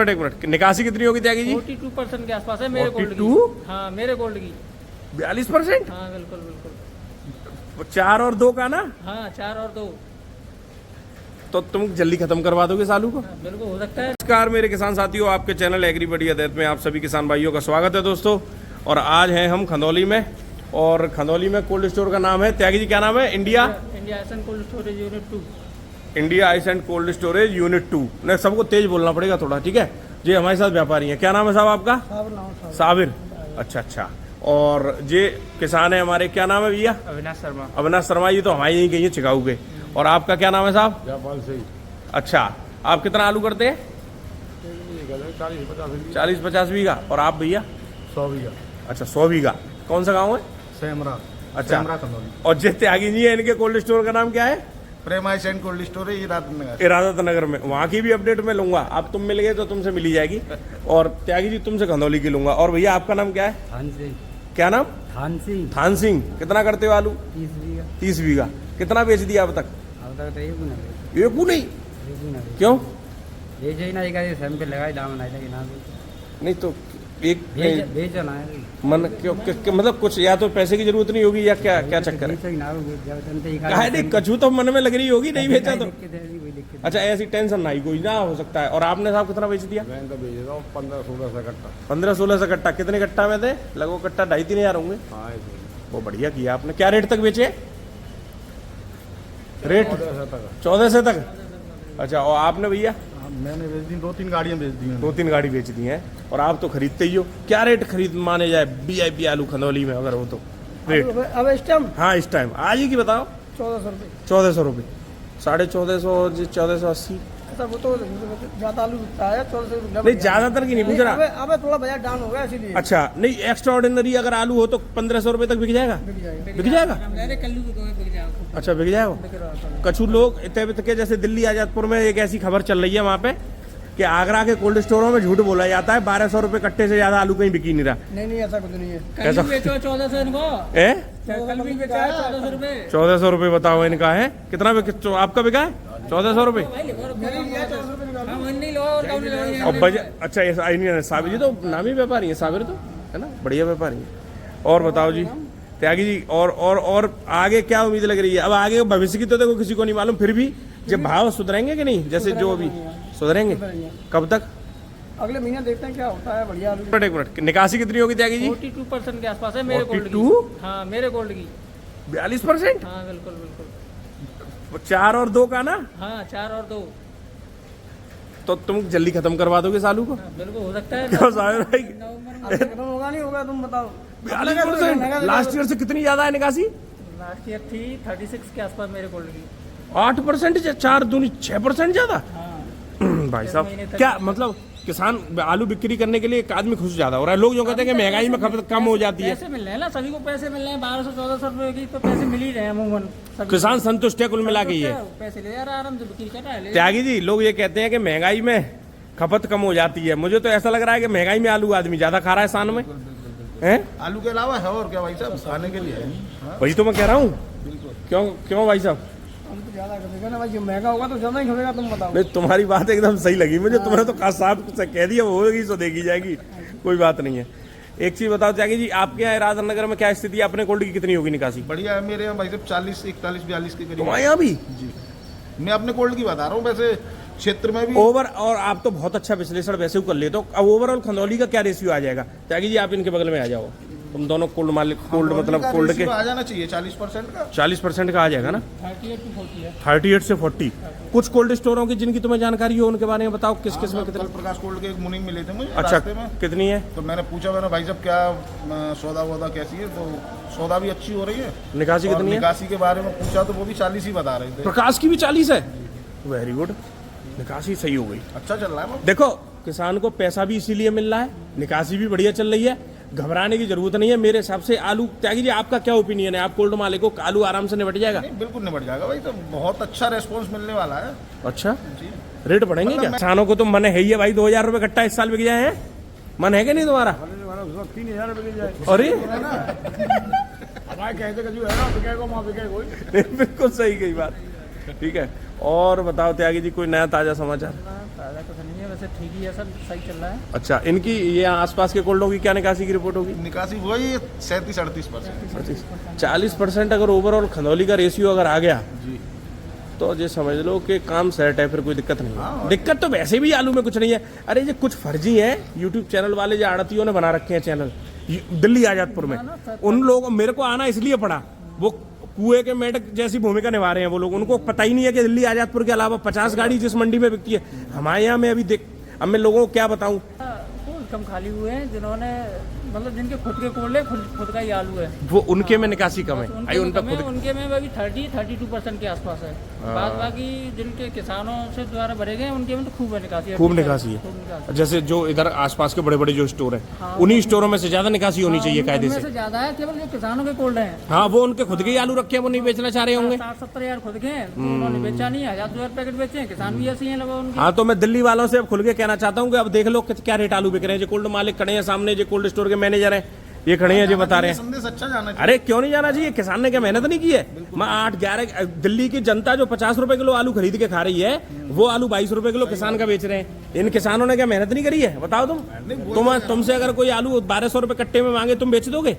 एक मिनट, निकासी कितनी होगी त्यागी जी? 42% के आसपास है मेरे गोल्ड 42? की। हाँ मेरे गोल्ड की 42%? हाँ बिल्कुल बिल्कुल। 4 और 2 का ना? हाँ 4 और 2। तो तुम जल्दी खत्म करवा दोगे सालू को? हाँ, बिल्कुल हो सकता है। नमस्कार मेरे किसान साथियों, आपके चैनल एग्री बड़ी अदैत में आप सभी किसान भाइयों का स्वागत है दोस्तों। और आज हैं हम खंदौली में, और खंदौली में कोल्ड स्टोर का नाम है, त्यागी जी क्या नाम है? India essence cold storage unit 2। India ice and cold storage unit 2। नहीं, सबको तेज बोलना पड़ेगा थोड़ा, ठीक है? ये हमारे साथ व्यापारी हैं। क्या नाम है साहब आपका? साबिर। अच्छा अच्छा। और ये किसान है हमारे, क्या नाम है भैया? अविनाश शर्मा। अविनाश शर्मा जी तो हमारे यहीं कहीं चिकाऊ के। और आपका क्या नाम है साहब? जापाल से ही। अच्छा, आप कितना आलू करते हैं? 40-50 बीघा। और आप भैया? 100 बीघा। अच्छा 100 बीघा। कौन सा गाँव है? सेमरा। अच्छा। सेमरा खंदौली। और जे त्यागी जी है, इनके कोल्ड स्टोर का नाम क्या है? प्रेम आइस एंड कोल्ड स्टोर है राजनगर। इरादत नगर में। वहाँ की भी अपडेट मैं लूंगा। आप तुम मिल गए तो तुमसे मिली जाएगी। और त्यागी जी तुमसे खंदौली की लूंगा। और भैया आपका नाम क्या है? थान सिंह। क्या नाम? थान सिंह। थान सिंह। कितना करते हो आलू? 30 बीघा। 30 बीघा। कितना बेच दिया अब तक? अब तक तो एक एक नहीं? ना क्यों? बेच ही ना, एक सैंपल लगाई दाम नहीं लगी ना नहीं तो एक बेचो ना मन क्यों मतलब कुछ, या तो पैसे की जरूरत नहीं होगी या क्या क्या चक्कर है? काहे नहीं, कछू तो मन में लग रही होगी, नहीं बेचा तो। अच्छा ऐसी टेंशन नहीं, कोई ना हो सकता है। और आपने साहब कितना बेच दिया? मैं तो भेज रहा हूँ 15-16 से कट्टा। 15-16 से कट्टा। कितने कट्टा में थे? लगभग कट्टा 2.5-3 हज़ार होंगे। हाँ वो बढ़िया किया आपने। क्या रेट तक बेचे? रेट 14 से तक। अच्छा, और आपने भैया? मैंने बेच दी 2-3 गाड़ियाँ बेच दी हैं। 2-3 गाड़ी बेच दी हैं। और आप तो खरीदते ही हो। क्या रेट खरीद माने जाए VIP आलू खंदौली में अगर हो तो रेट? अब इस टाइम हाँ इस टाइम आज ही की बताओ। 1400 रुपये। 1400 रुपये। 1450 1480। वो तो ज्यादा आलू बिकता है 1400 नहीं ज्यादातर की नहीं पूछ रहा। अब थोड़ा बाजार डाउन हो गया इसीलिए। अच्छा नहीं, एक्स्ट्रा ऑर्डिनरी अगर आलू हो तो 1500 रुपये तक बिक जाएगा? बिक जाएगा। अच्छा बिक जाएगा। कछु लोग इतने के जैसे दिल्ली आजादपुर में एक ऐसी खबर चल रही है वहाँ पे कि आगरा के कोल्ड स्टोरों में झूठ बोला जाता है 1200 रुपये कट्टे से ज्यादा आलू कहीं बिकी नहीं रहा। नहीं ऐसा कुछ नहीं है। ऐसा 1400 इनको है? 1400 रुपये। 1400 रुपये बताओ इनका है। कितना आपका बिका है? 1400 रुपये। और अच्छा ये साबिर जी तो नामी व्यापारी है, साबिर तो है ना, बढ़िया व्यापारी है। और बताओ जी त्यागी जी, और आगे क्या उम्मीद लग रही है? अब आगे भविष्य की तो देखो किसी को नहीं मालूम, फिर भी जब भाव सुधरेंगे कि नहीं, जैसे जो अभी सुधरेंगे कब तक? अगले महीने देखते हैं क्या होता है। बढ़िया। एक मिनट, निकासी कितनी होगी त्यागी जी? 42% के आसपास है मेरे गोल्ड 42? की। हाँ मेरे गोल्ड की 42%? हाँ बिल्कुल बिल्कुल। 4 और 2 का ना? हाँ 4 और 2। तो तुम जल्दी खत्म करवा दोगे सालू को? हाँ, बिल्कुल हो सकता है। क्यों साबिर भाई? खत्म होगा नहीं होगा तुम बताओ। 42%? लास्ट ईयर से कितनी ज्यादा है निकासी? लास्ट ईयर थी 36 के आसपास मेरे गोल्ड की। 8% या 4 दूनी 6% ज्यादा? हाँ भाई साहब क्या मतलब, किसान आलू बिक्री करने के लिए एक आदमी खुश ज्यादा हो रहा है। लोग जो कहते हैं कि महंगाई में खपत कम हो जाती है। पैसे मिल रहे हैं ना, सभी को पैसे मिल रहे हैं। 1200-1400 रुपए की तो पैसे मिल ही रहे हैं अमूमन। किसान संतुष्ट है कुल मिला के ये। पैसे ले जा रहा है आराम से, बिक्री कर रहा है। त्यागी जी लोग ये कहते हैं कि महंगाई में खपत कम हो जाती है। मुझे तो ऐसा लग रहा है कि महंगाई में आलू आदमी ज्यादा खा रहा है सान में, हैं? आलू के अलावा है और क्या भाई साहब, खाने के लिए है। वही तो मैं कह रहा हूँ। क्यों भाई साहब? हम तो ज्यादा खरीदेगा ना भाई, जो महंगा होगा तो ज्यादा ही खरीदेगा। तुम बताओ। नहीं तुम्हारी बात एकदम सही लगी मुझे। तुमने तो खास साहब से कह दिया, वो होगी सो देखी जाएगी, कोई बात नहीं है। एक चीज बताओ त्यागी जी, आपके यहाँ राजनगर में क्या स्थिति है? अपने कोल्ड की कितनी होगी निकासी? बढ़िया है मेरे यहाँ भाई साहब 40, 41, 42 के करीब। तुम्हारे यहाँ भी? जी मैं अपने कोल्ड की बता रहा हूँ। वैसे क्षेत्र में भी ओवर, और आप तो बहुत अच्छा विश्लेषण वैसे ही कर लेते हो। अब ओवरऑल खंदौली का क्या रेशियो आ जाएगा? त्यागी जी आप इनके बगल में आ जाओ। तुम दोनों कोल्ड मालिक, कोल्ड मतलब कोल्ड के आ जाना चाहिए 40% का। 40% का आ जाएगा ना? 38 to 40 है। 38 से 40। कुछ कोल्ड स्टोरों की जिनकी तुम्हें जानकारी हो उनके बारे में बताओ, किस किस में कितने? कल प्रकाश कोल्ड के एक मुनिंग मिले थे मुझे अच्छा रास्ते में। कितनी है? तो मैंने पूछा, मैंने भाई साहब क्या सौदा वौदा कैसी है? तो सौदा भी अच्छी हो रही है। निकासी और कितनी है? निकासी के बारे में पूछा तो वो भी 40 ही बता रहे थे। प्रकाश की भी 40 है? वेरी गुड, निकासी सही हो गई। अच्छा चल रहा है ना। देखो किसान को पैसा भी इसीलिए मिल रहा है, निकासी भी बढ़िया चल रही है, घबराने की जरूरत नहीं है मेरे हिसाब से। आलू त्यागी जी आपका क्या ओपिनियन है? आप कोल्ड मालिक को, आलू आराम से निपट जाएगा? नहीं बिल्कुल निपट जाएगा भाई, तो बहुत अच्छा रेस्पॉन्स मिलने वाला है। अच्छा जी रेट बढ़ेंगे क्या? किसानों को तो मन है ही है भाई, 2000 रुपये कट्टा इस साल बिक जाए हैं, मन है कि नहीं तुम्हारा? 3000 रुपये जाए। अरे हमारे कहते बिकेगा, वहाँ बिकेगा कोई। बिल्कुल सही कही बात। ठीक है, और बताओ त्यागी जी, कोई नया ताज़ा समाचार? ताज़ा कुछ नहीं है, वैसे ठीक ही है सर, सही चल रहा है। अच्छा, इनकी ये आसपास के कोल्डों की क्या निकासी की रिपोर्ट होगी? निकासी वही 37-38%। 40% अगर ओवरऑल खंदौली का रेशियो अगर आ गया जी तो ये समझ लो कि काम सेट है, फिर कोई दिक्कत नहीं है। हाँ। दिक्कत तो वैसे भी आलू में कुछ नहीं है। अरे ये कुछ फर्जी है यूट्यूब चैनल वाले, जो आड़तियों ने बना रखे हैं चैनल दिल्ली आजादपुर में, उन लोगों मेरे को आना इसलिए पड़ा, वो कुएं के मेढक जैसी भूमिका निभा रहे हैं वो लोग। उनको पता ही नहीं है कि दिल्ली आजादपुर के अलावा 50 गाड़ी जिस मंडी में बिकती है, हमारे यहाँ में अभी देख, अब मैं लोगों को क्या बताऊं। कम खाली हुए हैं जिन्होंने, मतलब जिनके खुद के कोल्ड है, खुद का ही आलू है, वो उनके में निकासी कम है। उनके उन में, पे खुद उनके में अभी 32% के आसपास है। बाद बाकी जिनके किसानों से द्वारा भरे गए उनके में तो खूब है निकासी, खूब निकासी है। खूब निकासी। जैसे जो इधर आसपास के बड़े बड़े जो स्टोर हैं, उन्हीं स्टोरों में से ज्यादा निकासी होनी चाहिए कायदे उनमें से। से ज्यादा है, केवल जो किसानों के कोल्ड हैं, हाँ, वो उनके खुद के ही आलू रखे हैं, वो नहीं बेचना चाह रहे होंगे। 60-70 हजार खुद के हैं, तो उन्होंने बेचा नहीं है, 1000-2000 पैकेट बेचे हैं। किसान भी ऐसे ही हैं लगभग उनके। हाँ, तो मैं दिल्ली वालों से अब खुल के कहना चाहता हूँ कि अब देख लो कि क्या रेट आलू बिक रहे हैं। जो कोल्ड मालिक खड़े हैं सामने, जो कोल्ड स्टोर के मैनेजर हैं, ये खड़े हैं, जो बता रहे हैं। संदेश अच्छा जाना चाहिए। अरे क्यों नहीं जाना चाहिए? किसान ने क्या मेहनत नहीं की है? मैं 8-11 दिल्ली की जनता जो 50 रुपए किलो आलू खरीद के खा रही है, वो आलू 22 रुपए किलो किसान का बेच रहे हैं। इन किसानों ने क्या मेहनत नहीं करी है? बताओ तुमसे अगर कोई आलू 1200 रुपए कट्टे में मांगे, तुम बेच दोगे?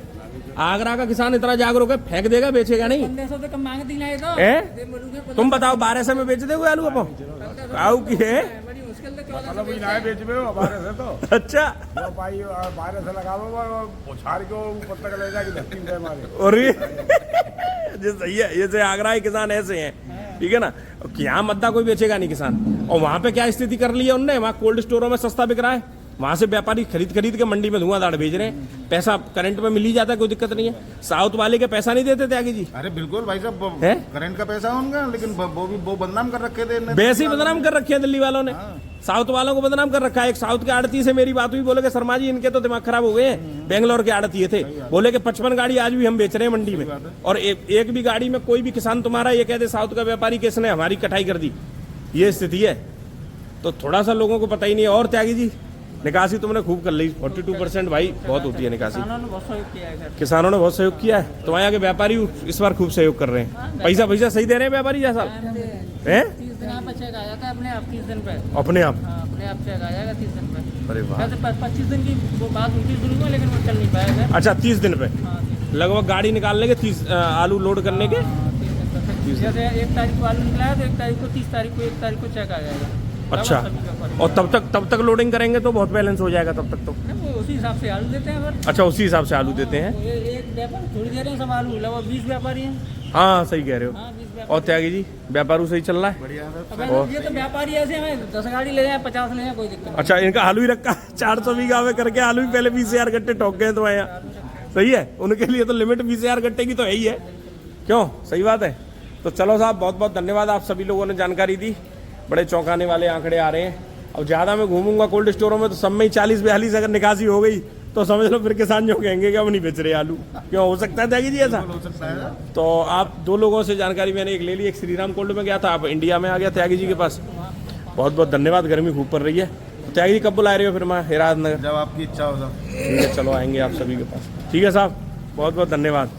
आगरा का किसान इतना जागरूक है, फेंक देगा, बेचेगा नहीं। 1500 से कम मांगती नहीं तो है? तुम बताओ 1200 में बेच दोगे आलू? अब आऊ की है? बड़ी मुश्किल से क्यों मतलब कोई नए बेच में हो हमारे से तो अच्छा, जो भाई बारह से लगाओ वो उछाड़ के ऊपर तक ले जाके धक्की दे मारे। और ये सही है, ये से आगरा के किसान ऐसे हैं, ठीक है ना। यहाँ मद्दा कोई बेचेगा नहीं किसान। और वहां पे क्या स्थिति कर ली है उनने? वहां कोल्ड स्टोरों में सस्ता बिक रहा है, वहां से व्यापारी खरीद के मंडी में धुआंधार भेज रहे हैं। पैसा करंट में मिल ही जाता है, कोई दिक्कत नहीं है। साउथ वाले के पैसा नहीं देते त्यागी जी? अरे बिल्कुल भाई साहब, है? करंट का पैसा उनका, लेकिन वो बदनाम कर रखे थे। वैसे ही बदनाम कर रखे हैं दिल्ली वालों ने, साउथ वालों को बदनाम कर रखा है। एक साउथ के आड़ती से मेरी बात हुई, बोले कि शर्मा जी इनके तो दिमाग खराब हो गए हैं। बेंगलोर के आड़ती थे, बोले कि 55 गाड़ी आज भी हम बेच रहे हैं मंडी में, और एक भी गाड़ी में कोई भी किसान तुम्हारा ये कह दे साउथ का व्यापारी किसने हमारी कटाई कर दी, ये स्थिति है। तो थोड़ा सा लोगों को पता ही नहीं है। और त्यागी जी, निकासी तुमने खूब कर ली, 42% भाई बहुत होती है निकासी। किसानों ने बहुत सहयोग किया है सर। किसानों ने बहुत सहयोग किया है। तुम्हारे यहाँ के व्यापारी इस बार खूब सहयोग कर रहे हैं। पैसा सही दे रहे हैं व्यापारी जैसा है? 30 दिन आप चेक आ जाता है अपने आप, 30 दिन पे अपने आप? हाँ, अपने आप चेक आ जाएगा 30 दिन पे। अरे वाह। वैसे 25 दिन की वो बात 29 दिन में, लेकिन वो चल नहीं पाया सर। अच्छा, 30 दिन पे हाँ, 30 लगभग गाड़ी निकालने के 30 आलू लोड करने के। दिन। जैसे 1 तारीख को आलू निकला है तो 1 तारीख को, 30 तारीख को, 1 तारीख को चेक आ जाएगा। अच्छा, और तब तक लोडिंग करेंगे तो बहुत बैलेंस हो जाएगा तब तक तो। वो उसी हिसाब से आलू देते हैं सर। अच्छा, उसी हिसाब से आलू देते हैं। एक व्यापारी थोड़ी दे रहे हैं सब आलू, लगभग 20 व्यापारी हैं। हाँ, सही कह रहे हो। हाँ, 20 व्यापारी। और त्यागी जी, व्यापारू सही चल रहा है? बढ़िया है। अब ये तो व्यापारी ऐसे हैं, 10 गाड़ी ले जाए, 50 ले जाए, कोई दिक्कत नहीं। अच्छा, इनका आलू ही रखा 400 बीघा में करके आलू ही पहले 20,000 गट्टे ठोक गए तुम्हारे यहाँ। सही है, उनके लिए तो लिमिट 20,000 गट्टे की तो है ही है। क्यों? सही बात है। तो चलो साहब, बहुत बहुत धन्यवाद, आप सभी लोगों ने जानकारी दी। बड़े चौंकाने वाले आंकड़े आ रहे हैं। अब ज्यादा मैं घूमूंगा कोल्ड स्टोरों में तो सब में ही 40-42 अगर निकासी हो गई तो समझ लो फिर किसान जो कहेंगे कि अब नहीं बेच रहे आलू। क्यों? हो सकता है त्यागी जी ऐसा? हो सकता है। तो आप 2 लोगों से जानकारी मैंने एक ले ली, एक श्रीराम कोल्ड में गया था, आप इंडिया में आ गया त्यागी जी के पास। बहुत बहुत धन्यवाद। गर्मी खूब पड़ रही है। तो त्यागी जी कब बुला रहे हो फिर? मैं हिरादनगर। जब आपकी इच्छा हो। ठीक है, चलो आएंगे आप सभी के पास। ठीक है साहब, बहुत बहुत धन्यवाद।